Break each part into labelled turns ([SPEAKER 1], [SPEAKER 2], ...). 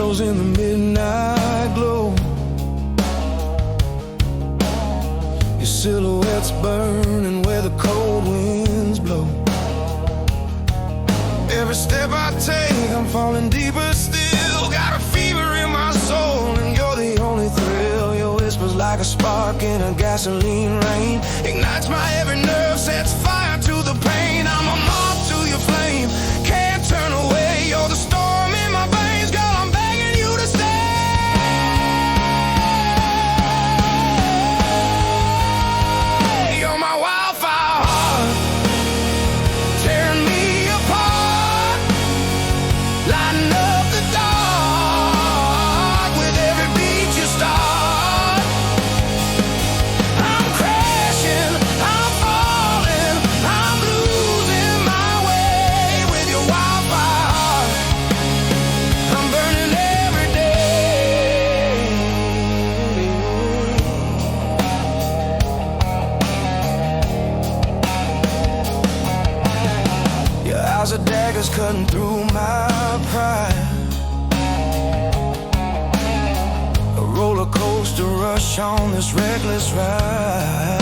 [SPEAKER 1] shadows in the midnight glow. Your silhouette's burning where the cold winds blow. Every step I take, I'm falling deeper still. Got a fever in my soul, and you're the only thrill. Your whisper's like a spark in a gasoline rain. Ignites my every nerve, sets fire to the pain. I'm a moth to your flame, can't turn away. You're the storm in my veins, girl, I'm begging you to stay. You're my wildfire heart, tearing me apart, lighting up the dark with every beat you start. I'm crashing, I'm falling, I'm losing my way with your wildfire heart. I'm burning every day. Your eyes are daggers cutting through my pride. A roller coaster rush on this reckless ride.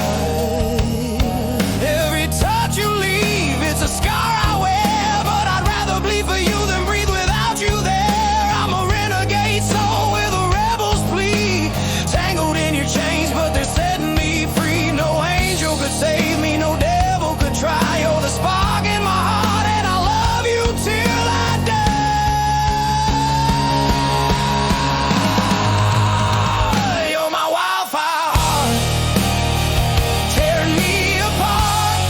[SPEAKER 1] Every touch you leave, it's a scar I wear, but I'd rather bleed for you than breathe without you there. I'm a renegade soul with a rebel's plea, tangled in your chains, but they're setting me free. No angel could save me, no devil could try. You're the spark in my heart, and I love you till I die. You're my wildfire heart, tearing me apart,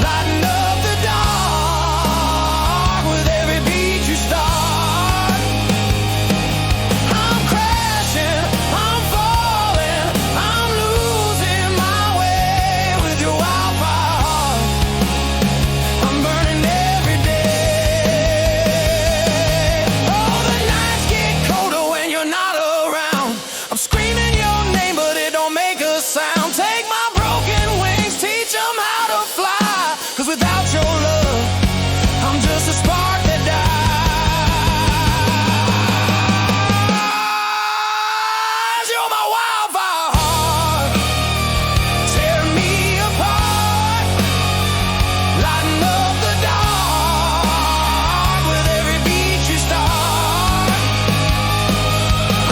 [SPEAKER 1] lighting up the dark with every beat you start. I'm crashing, I'm falling, I'm losing my way with your wildfire heart. I'm burning every day. Oh, the nights get colder when you're not around. I'm screaming your name, but it don't make a sound. Take my broken wings, teach them how to fly. 'Cause without your love, I'm just a spark that dies. You're my wildfire heart, tearing me apart, lighting up the dark with every beat you start.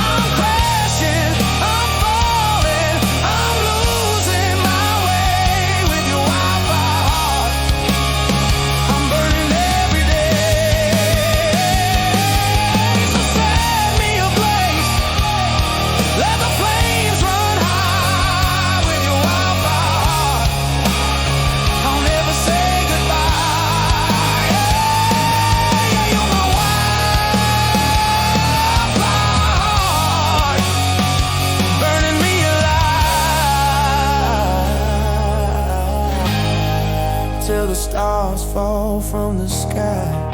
[SPEAKER 1] I'm crashing, I'm falling, I'm losing my way with your wildfire heart. I'm burning every day. So set me ablaze, let the flames run high with your wildfire heart. I'll never say goodbye. Yeah, you're my wildfire heart, burning me alive till the stars fall from the sky.